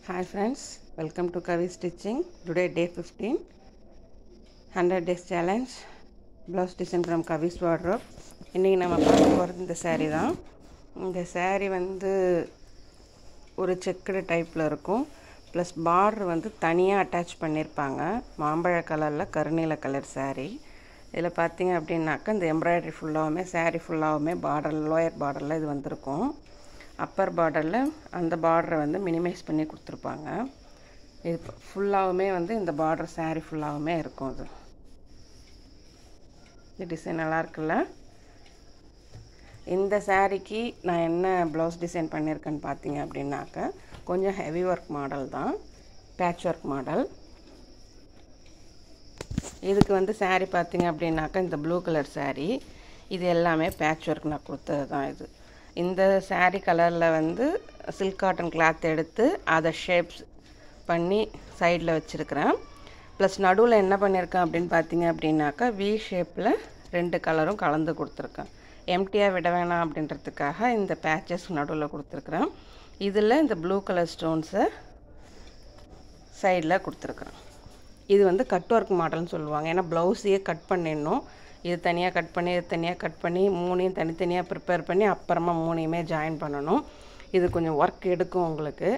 Hi friends, welcome to Kavi Stitching. Today day 15, 100 days challenge, blouse design from Kavi's wardrobe. இன்றைக்கி நம்ம பார்க்க போகிறது இந்த saree தான். இந்த saree வந்து ஒரு செக்குடு டைப்பில் இருக்கும். ப்ளஸ் பார்டர் வந்து தனியாக அட்டாச் பண்ணியிருப்பாங்க. மாம்பழ கலரில் கருநீல கலர் saree. இதில் பார்த்தீங்க அப்படின்னாக்கா இந்த எம்ப்ராய்டரி ஃபுல்லாகவுமே saree ஃபுல்லாகவுமே பார்டர் லோயர் பார்டரில் இது வந்திருக்கும். அப்பர் பார்டரில் அந்த பார்டரை வந்து மினிமைஸ் பண்ணி கொடுத்துருப்பாங்க. இது ஃபுல்லாகவுமே வந்து இந்த பார்டர் saree ஃபுல்லாகவுமே இருக்கும். இது இந்த டிசைன் நல்லா இருக்குல்ல. இந்த சாரீக்கு நான் என்ன ப்ளவுஸ் டிசைன் பண்ணியிருக்கேன்னு பார்த்தீங்க அப்படின்னாக்கா கொஞ்சம் ஹெவி ஒர்க் மாடல் தான், பேட்ச் ஒர்க் மாடல். இதுக்கு வந்து saree பார்த்தீங்க அப்படின்னாக்கா இந்த ப்ளூ கலர் saree, இது எல்லாமே பேட்ச் ஒர்க் நான் கொடுத்தது தான். இது இந்த saree கலரில் வந்து சில்க் காட்டன் கிளாத் எடுத்து அதை ஷேப்ஸ் பண்ணி சைடில் வச்சுருக்கிறேன். ப்ளஸ் நடுவில் என்ன பண்ணியிருக்கேன் அப்படின்னு பார்த்தீங்க அப்படின்னாக்கா வி ஷேப்பில் 2 கலரும் கலந்து கொடுத்துருக்கேன். எம்டியாக விட வேணாம் அப்படின்றதுக்காக இந்த பேச்சஸ் நடுவில் கொடுத்துருக்குறேன். இதில் இந்த ப்ளூ கலர் ஸ்டோன்ஸை சைடில் கொடுத்துருக்குறேன். இது வந்து கட் ஒர்க் மாடல்னு சொல்லுவாங்க. ஏன்னா ப்ளவுஸையே கட் பண்ணிடணும். இது தனியாக கட் பண்ணி இது தனியாக கட் பண்ணி மூணையும் தனித்தனியாக ப்ரிப்பேர் பண்ணி அப்புறமா மூணையுமே ஜாயின் பண்ணணும். இது கொஞ்சம் ஒர்க் எடுக்கும். உங்களுக்கு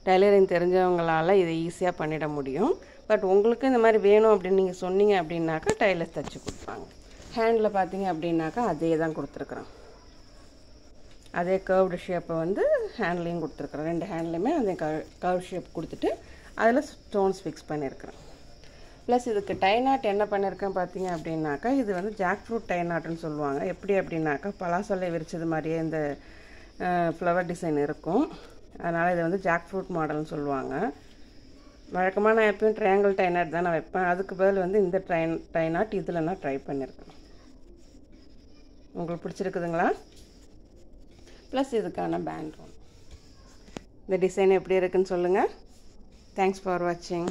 டைலரிங் தெரிஞ்சவங்களால் இதை ஈஸியாக பண்ணிட முடியும். பட் உங்களுக்கு இந்த மாதிரி வேணும் அப்படின்னு நீங்கள் சொன்னீங்க அப்படின்னாக்கா டைலர்ஸ் தைச்சி கொடுப்பாங்க. ஹேண்டில் பார்த்தீங்க அப்படின்னாக்கா அதே தான் கொடுத்துருக்குறேன். அதே கர்வ்டு ஷேப்பை வந்து ஹேண்ட்லேயும் கொடுத்துருக்குறேன். 2 ஹேண்ட்லேயுமே அதே கர்வ் ஷேப் கொடுத்துட்டு அதில் ஸ்டோன்ஸ் ஃபிக்ஸ் பண்ணியிருக்கிறேன். ப்ளஸ் இதுக்கு டை நாட் என்ன பண்ணியிருக்கேன் பார்த்தீங்க அப்படின்னாக்கா இது வந்து ஜாக் ஃப்ரூட் டை நாட்டுன்னு சொல்லுவாங்க. எப்படி அப்படின்னாக்கா பலாசொல்லை விரிச்சது மாதிரியே இந்த ஃப்ளவர் டிசைன் இருக்கும். அதனால் இதை வந்து ஜாக் ஃப்ரூட் மாடல்னு சொல்லுவாங்க. வழக்கமாக நான் எப்பயும் ட்ரையாங்கிள் டை நாட் தான் நான் வைப்பேன். அதுக்கு பதில் வந்து இந்த டை நாட் இதில் நான் ட்ரை பண்ணியிருக்கேன். உங்களுக்கு பிடிச்சிருக்குதுங்களா? ப்ளஸ் இதுக்கான பேண்ட் ஒன்று. இந்த டிசைன் எப்படி இருக்குன்னு சொல்லுங்கள். தேங்க்ஸ் ஃபார் வாட்சிங்.